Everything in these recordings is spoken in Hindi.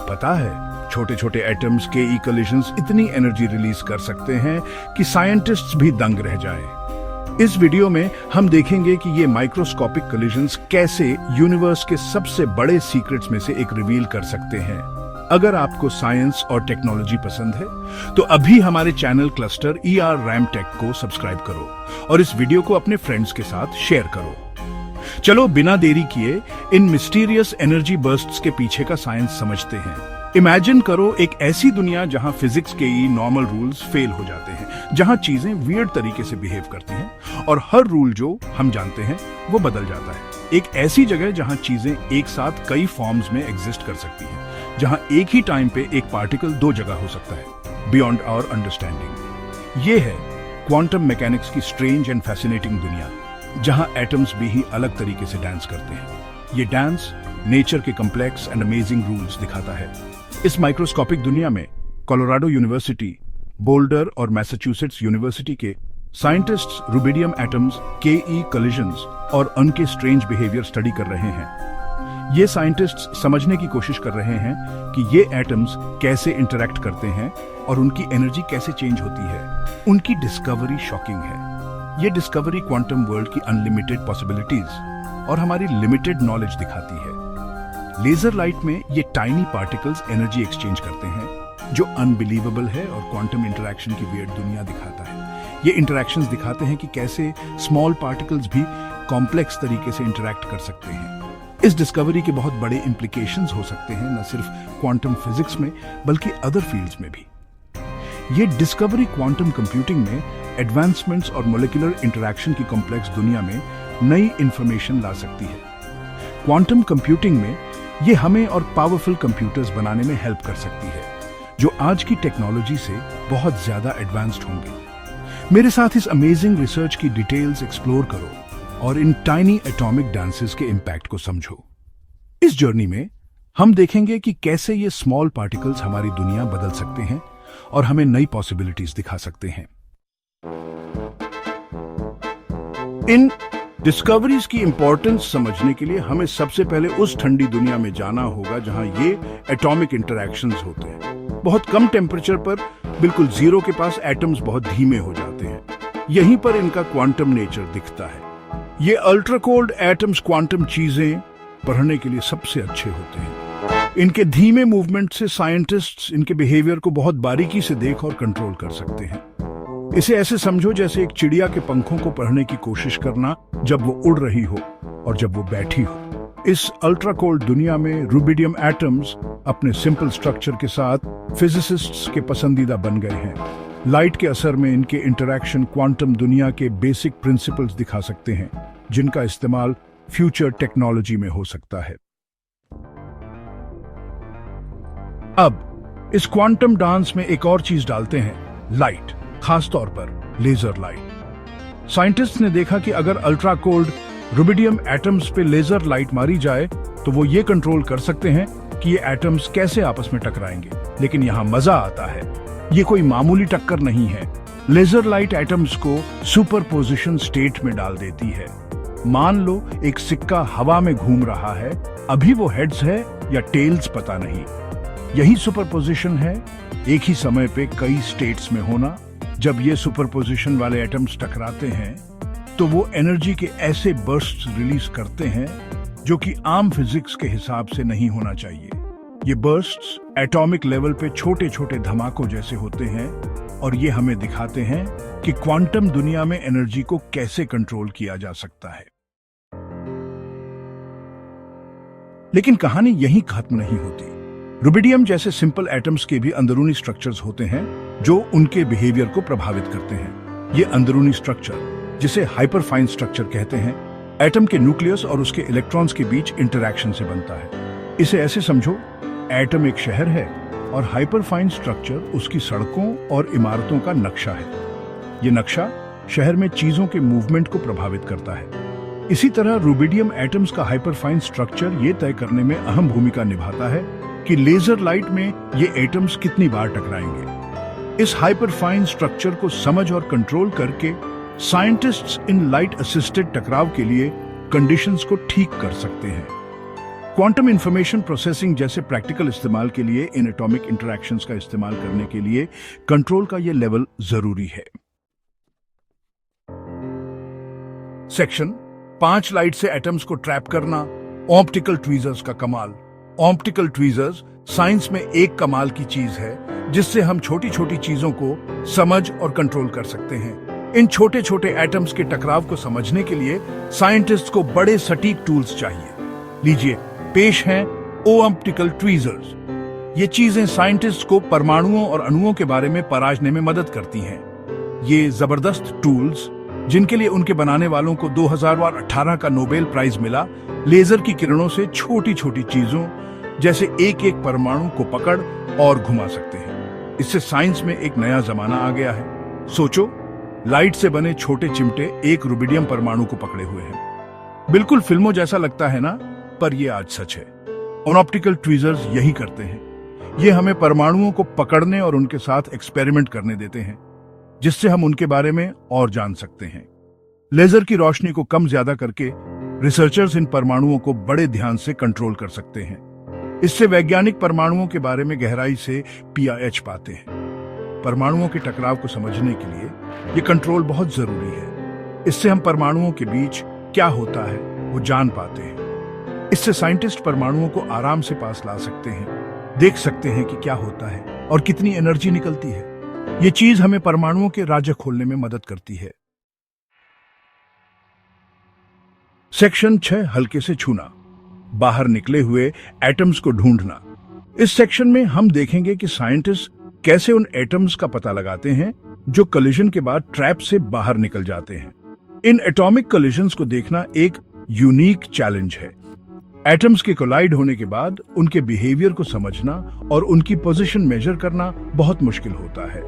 पता है, छोटे छोटे एटम्स के ई कोलिजन्स इतनी एनर्जी रिलीज कर सकते हैं कि साइंटिस्ट्स भी दंग रह जाएं। इस वीडियो में हम देखेंगे कि ये माइक्रोस्कोपिक कोलिजन्स कैसे यूनिवर्स के सबसे बड़े सीक्रेट्स में से एक रिवील कर सकते हैं। अगर आपको साइंस और टेक्नोलॉजी पसंद है तो अभी हमारे channel cluster ER RAM Tech को सब्सक्राइब करो और इस वीडियो को अपने फ्रेंड्स के साथ शेयर करो। चलो बिना देरी किए इन मिस्टीरियस एनर्जी बर्स्ट्स के पीछे का साइंस समझते हैं। इमेजिन करो एक ऐसी दुनिया जहां फिजिक्स के नॉर्मल रूल्स फेल हो जाते हैं, जहां चीजें वियर्ड तरीके से बिहेव करती हैं और हर रूल जो हम जानते हैं वो बदल जाता है। एक ऐसी जगह जहां चीजें एक साथ कई फॉर्म्स में एग्जिस्ट कर सकती हैं, जहां एक ही टाइम पे एक पार्टिकल दो जगह हो सकता है, बियॉन्ड आवर अंडरस्टैंडिंग। ये है क्वांटम मैकेनिक्स की स्ट्रेंज एंड फैसिनेटिंग दुनिया, जहां एटम्स भी ही अलग तरीके से डांस करते हैं। ये डांस नेचर के कॉम्प्लेक्स एंड अमेजिंग रूल्स दिखाता है। इस माइक्रोस्कोपिक दुनिया में कोलोराडो यूनिवर्सिटी, बोल्डर और मैसाचुसेट्स यूनिवर्सिटी के साइंटिस्ट्स रुबिडियम एटम्स के ई कोलिजन्स और उनके स्ट्रेंज बिहेवियर स्टडी कर रहे हैं। ये साइंटिस्ट्स समझने की कोशिश कर रहे हैं कि ये एटम्स कैसे इंटरैक्ट करते हैं और उनकी एनर्जी कैसे चेंज होती है। उनकी डिस्कवरी शॉकिंग है। ये डिस्कवरी क्वांटम वर्ल्ड की अनलिमिटेड पॉसिबिलिटीज और हमारी लिमिटेड नॉलेज दिखाती है। लेजर लाइट में ये टाइनी पार्टिकल्स एनर्जी एक्सचेंज करते हैं, जो अनबिलीवेबल है और क्वांटम इंटरैक्शन की वियर्ड दुनिया दिखाता है। ये इंटरैक्शंस दिखाते हैं कि कैसे स्मॉल पार्टिकल्स भी कॉम्प्लेक्स तरीके से इंटरैक्ट कर सकते हैं। इस डिस्कवरी के बहुत बड़े इंप्लीकेशंस हो सकते हैं, न सिर्फ क्वांटम फिजिक्स में बल्कि अदर फील्ड्स में भी। ये डिस्कवरी क्वांटम कंप्यूटिंग में एडवांसमेंट्स और मॉलिक्यूलर इंटरैक्शन की कॉम्प्लेक्स दुनिया में नई इंफॉर्मेशन ला सकती है। क्वांटम कंप्यूटिंग में ये हमें और पावरफुल कंप्यूटर्स बनाने में हेल्प कर सकती है, जो आज की टेक्नोलॉजी से बहुत ज्यादा एडवांस्ड होंगे। मेरे साथ इस अमेजिंग रिसर्च की डिटेल्स एक्सप्लोर करो और इन टाइनी एटॉमिक डांसेस के इम्पैक्ट को समझो। इस जर्नी में हम देखेंगे कि कैसे ये स्मॉल पार्टिकल्स हमारी दुनिया बदल सकते हैं और हमें नई पॉसिबिलिटीज दिखा सकते हैं। इन डिस्कवरीज की इंपॉर्टेंस समझने के लिए हमें सबसे पहले उस ठंडी दुनिया में जाना होगा जहां ये एटॉमिक इंटरैक्शंस होते हैं। बहुत कम टेम्परेचर पर, बिल्कुल जीरो के पास, एटम्स बहुत धीमे हो जाते हैं। यहीं पर इनका क्वांटम नेचर दिखता है। ये अल्ट्रा कोल्ड एटम्स क्वांटम चीजें पढ़ने के लिए सबसे अच्छे होते हैं। इनके धीमे मूवमेंट से साइंटिस्ट्स इनके बिहेवियर को बहुत बारीकी से देख और कंट्रोल कर सकते हैं। इसे ऐसे समझो जैसे एक चिड़िया के पंखों को पढ़ने की कोशिश करना, जब वो उड़ रही हो और जब वो बैठी हो। इस अल्ट्रा कोल्ड दुनिया में रुबिडियम एटम्स अपने सिंपल स्ट्रक्चर के साथ फिजिसिस्ट्स के पसंदीदा बन गए हैं। लाइट के असर में इनके इंटरैक्शन क्वांटम दुनिया के बेसिक प्रिंसिपल्स दिखा सकते हैं, जिनका इस्तेमाल फ्यूचर टेक्नोलॉजी में हो सकता है। अब इस क्वांटम डांस में एक और चीज डालते हैं, लाइट, खास तौर पर लेजर लाइट। साइंटिस्ट ने देखा कि अगर अल्ट्रा कोल्ड रुबिडियम एटम्स पे लेजर लाइट मारी जाए तो वो ये कंट्रोल कर सकते हैं कि ये एटम्स कैसे आपस में टकराएंगे। लेकिन यहाँ मजा आता है, ये कोई मामूली टक्कर नहीं है। लेजर लाइट एटम्स को सुपरपोजिशन स्टेट में डाल देती है। मान लो एक सिक्का हवा में घूम रहा है, अभी वो हेड्स है या टेल्स पता नहीं। यही सुपरपोजिशन है, एक ही समय पे कई स्टेट्स में होना। जब ये सुपरपोजिशन वाले एटम्स टकराते हैं तो वो एनर्जी के ऐसे बर्स्ट्स रिलीज करते हैं जो कि आम फिजिक्स के हिसाब से नहीं होना चाहिए। ये बर्स्ट्स एटॉमिक लेवल पे छोटे छोटे धमाकों जैसे होते हैं और ये हमें दिखाते हैं कि क्वांटम दुनिया में एनर्जी को कैसे कंट्रोल किया जा सकता है। लेकिन कहानी यहीं खत्म नहीं होती। रुबिडियम जैसे सिंपल एटम्स के भी अंदरूनी स्ट्रक्चर्स होते हैं जो उनके बिहेवियर को प्रभावित करते हैं। ये अंदरूनी स्ट्रक्चर, जिसे हाइपरफाइन स्ट्रक्चर कहते हैं, एटम के न्यूक्लियस और उसके इलेक्ट्रॉन्स के बीच इंटरैक्शन से बनता है। इसे ऐसे समझो, एटम एक शहर है और हाइपरफाइन स्ट्रक्चर उसकी सड़कों और इमारतों का नक्शा है। ये नक्शा शहर में चीजों के मूवमेंट को प्रभावित करता है। इसी तरह रुबिडियम एटम्स का हाइपरफाइन स्ट्रक्चर ये तय करने में अहम भूमिका निभाता है कि लेजर लाइट में ये एटम्स कितनी बार टकराएंगे। इस हाइपरफाइन स्ट्रक्चर को समझ और कंट्रोल करके साइंटिस्ट्स इन लाइट असिस्टेड टकराव के लिए कंडीशंस को ठीक कर सकते हैं। क्वांटम इंफॉर्मेशन प्रोसेसिंग जैसे प्रैक्टिकल इस्तेमाल के लिए इन एटॉमिक इंटरैक्शंस का इस्तेमाल करने के लिए कंट्रोल का यह लेवल जरूरी है। सेक्शन 5 लाइट से एटम्स को ट्रैप करना, ऑप्टिकल ट्वीजर्स का कमाल। ऑप्टिकल ट्वीजर्स साइंस में एक कमाल की चीज है जिससे हम छोटी छोटी चीजों को समझ और कंट्रोल कर सकते हैं। इन छोटे छोटे एटम्स के टकराव को समझने के लिए साइंटिस्ट को बड़े सटीक टूल्स चाहिए। लीजिए पेश हैं ऑप्टिकल ट्वीजर्स। ये चीजें साइंटिस्ट को परमाणुओं और अणुओं के बारे में पराजने में मदद करती हैं। ये जबरदस्त टूल्स, जिनके लिए उनके बनाने वालों को 2018 का नोबेल प्राइज मिला, लेजर की किरणों से छोटी छोटी चीजों जैसे एक एक परमाणु को पकड़ और घुमा सकते हैं। इससे साइंस में एक नया जमाना आ गया है। सोचो, लाइट से बने छोटे चिमटे एक रुबिडियम परमाणु को पकड़े हुए हैं। बिल्कुल फिल्मों जैसा लगता है ना, पर यह आज सच है। ऑप्टिकल ट्वीजर्स यही करते हैं। ये हमें परमाणुओं को पकड़ने और उनके साथ एक्सपेरिमेंट करने देते हैं, जिससे हम उनके बारे में और जान सकते हैं। लेजर की रोशनी को कम ज्यादा करके रिसर्चर्स इन परमाणुओं को बड़े ध्यान से कंट्रोल कर सकते हैं। इससे वैज्ञानिक परमाणुओं के बारे में गहराई से पीआईएच पाते हैं। परमाणुओं के टकराव को समझने के लिए ये कंट्रोल बहुत जरूरी है। इससे हम परमाणुओं के बीच क्या होता है वो जान पाते हैं। इससे साइंटिस्ट परमाणुओं को आराम से पास ला सकते हैं, देख सकते हैं कि क्या होता है और कितनी एनर्जी निकलती है। ये चीज हमें परमाणुओं के राज खोलने में मदद करती है। सेक्शन 6 हल्के से छूना, बाहर निकले हुए एटम्स को ढूंढना। इस सेक्शन में हम देखेंगे कि साइंटिस्ट कैसे उन एटम्स का पता लगाते हैं जो कलिजन के बाद ट्रैप से बाहर निकल जाते हैं। इन एटॉमिक कलिजन्स को देखना एक यूनिक चैलेंज है। एटम्स के कोलाइड होने के बाद उनके बिहेवियर को समझना और उनकी पोजीशन मेजर करना बहुत मुश्किल होता है।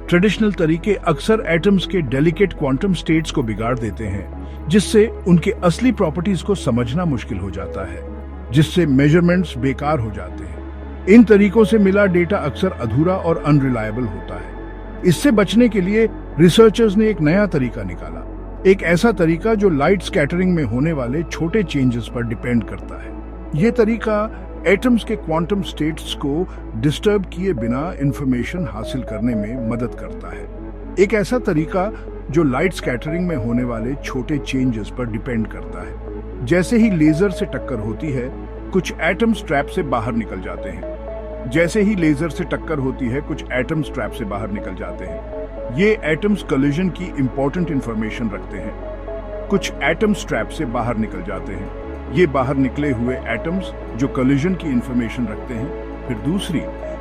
ट्रेडिशनल तरीके अक्सर एटम्स के डेलिकेट क्वांटम स्टेट्स को बिगाड़ देते हैं, जिससे उनके असली प्रॉपर्टीज को समझना मुश्किल हो जाता है, जिससे मेजरमेंट्स बेकार हो जाते हैं। इन तरीकों से मिला डेटा अक्सर अधूरा और अनरिलायबल होता है। इससे बचने के लिए रिसर्चर्स ने एक नया तरीका निकाला, एक ऐसा तरीका जो लाइट स्कैटरिंग में होने वाले छोटे चेंजेस पर डिपेंड करता है। यह तरीका एटम्स के क्वांटम स्टेट्स को डिस्टर्ब किए बिना इंफॉर्मेशन हासिल करने में मदद करता है। एक ऐसा तरीका जो लाइट स्कैटरिंग में होने वाले छोटे चेंजेस पर डिपेंड करता है। जैसे ही लेजर से टक्कर होती है, कुछ एटम्स ट्रैप से बाहर निकल जाते हैं। जैसे ही लेजर से टक्कर होती है, कुछ एटम्स ट्रैप से बाहर निकल जाते हैं। ये एटम्स कोलिजन की इंपॉर्टेंट इंफॉर्मेशन रखते हैं। कुछ एटम्स ट्रैप से बाहर निकल जाते हैं। ये बाहर निकले हुए एटम्स जो कोलिजन की इंफॉर्मेशन रखते हैं, फिर दूसरी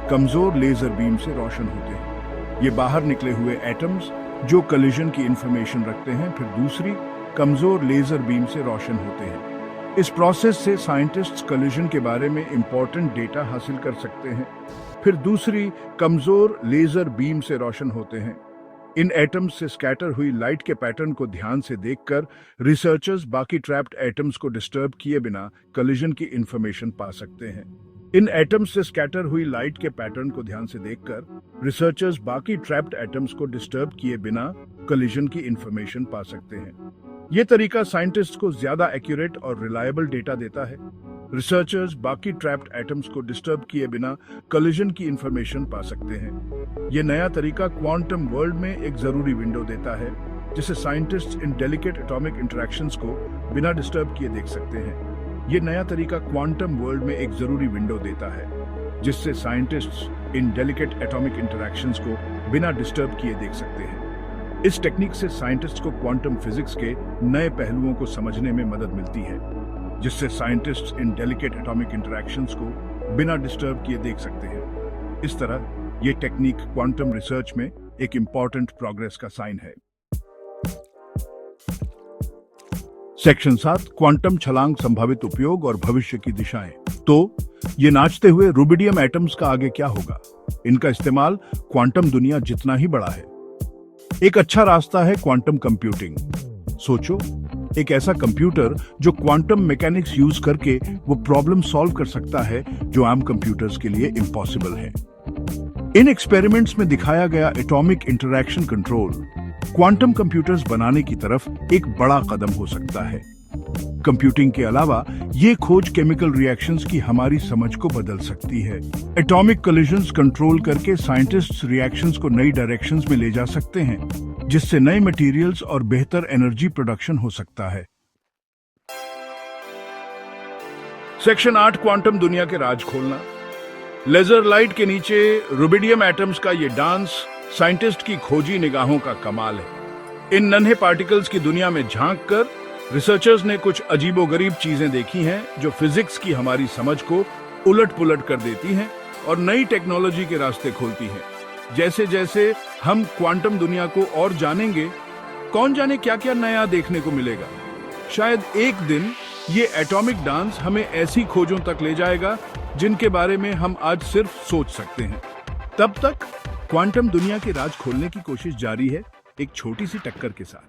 कमजोर लेजर बीम से रोशन होते हैं। ये बाहर निकले हुए एटम्स जो कोलिजन की इंफॉर्मेशन रखते हैं, फिर दूसरी कमजोर लेजर बीम से रोशन होते हैं। इस प्रोसेस से साइंटिस्ट्स कोलिजन के बारे में इंपॉर्टेंट डेटा हासिल कर सकते हैं। फिर दूसरी कमजोर लेजर बीम से रोशन होते हैं। इन एटम्स से स्कैटर हुई लाइट के पैटर्न को ध्यान से देखकर रिसर्चर्स बाकी ट्रैप्ड एटम्स को डिस्टर्ब किए बिना कोलिजन की इंफॉर्मेशन पा सकते हैं। इन एटम्स से स्कैटर हुई लाइट के पैटर्न को ध्यान से देखकर रिसर्चर्स बाकी ट्रैप्ड एटम्स को डिस्टर्ब किए बिना कोलिजन की इंफॉर्मेशन पा सकते हैं। यह तरीका साइंटिस्ट को ज्यादा एक्यूरेट और रिलायबल डेटा देता है। रिसर्चर्स बाकी ट्रैप्ड एटम्स को डिस्टर्ब किए बिना कोलिजन की इंफॉर्मेशन पा सकते हैं। यह नया तरीका क्वांटम वर्ल्ड में एक जरूरी विंडो देता है, जिसे साइंटिस्ट्स इन डेलिकेट एटॉमिक इंटरैक्शंस को बिना डिस्टर्ब किए देख सकते हैं। यह नया तरीका क्वांटम वर्ल्ड में एक जरूरी विंडो देता है, जिससे साइंटिस्ट्स इन डेलिकेट एटॉमिक इंटरैक्शंस को बिना डिस्टर्ब किए देख सकते हैं। इस टेक्निक से साइंटिस्ट को क्वांटम फिजिक्स के नए पहलुओं को समझने में मदद मिलती है, जिससे साइंटिस्ट्स इन डेलिकेट एटॉमिक इंटरैक्शंस को बिना डिस्टर्ब किए देख सकते हैं। इस तरह यह टेक्निक क्वांटम रिसर्च में एक इंपॉर्टेंट प्रोग्रेस का साइन है। सेक्शन 7 क्वांटम छलांग संभावित उपयोग और भविष्य की दिशाएं। तो ये नाचते हुए रुबिडियम एटम्स का आगे क्या होगा? इनका इस्तेमाल क्वांटम दुनिया जितना ही बड़ा है। एक अच्छा रास्ता है क्वांटम कंप्यूटिंग। सोचो, एक ऐसा कंप्यूटर जो क्वांटम मैकेनिक्स यूज करके वो प्रॉब्लम सॉल्व कर सकता है जो आम कंप्यूटर्स के लिए इम्पॉसिबल है। इन एक्सपेरिमेंट्स में दिखाया गया atomic interaction control quantum computers बनाने की तरफ एक बड़ा कदम हो सकता है। कंप्यूटिंग के अलावा ये खोज केमिकल रिएक्शंस की हमारी समझ को बदल सकती है। एटॉमिक कोलिजन्स कंट्रोल करके साइंटिस्ट्स रिएक्शंस को नई डायरेक्शंस में ले जा सकते हैं, जिससे नए मटेरियल्स और बेहतर एनर्जी प्रोडक्शन हो सकता है। सेक्शन 8, क्वांटम दुनिया के राज खोलना। लेजर लाइट के नीचे रुबिडियम एटम्स का ये डांस साइंटिस्ट की खोजी निगाहों का कमाल है। इन नन्हे पार्टिकल्स की दुनिया में झांक कर रिसर्चर्स ने कुछ अजीबोगरीब चीजें देखी हैं जो फिजिक्स की हमारी समझ को उलट पुलट कर देती हैं और नई टेक्नोलॉजी के रास्ते खोलती हैं। जैसे जैसे हम क्वांटम दुनिया को और जानेंगे, कौन जाने क्या क्या नया देखने को मिलेगा। शायद एक दिन ये एटॉमिक डांस हमें ऐसी खोजों तक ले जाएगा जिनके बारे में हम आज सिर्फ सोच सकते हैं। तब तक क्वांटम दुनिया के राज खोलने की कोशिश जारी है, एक छोटी सी टक्कर के साथ।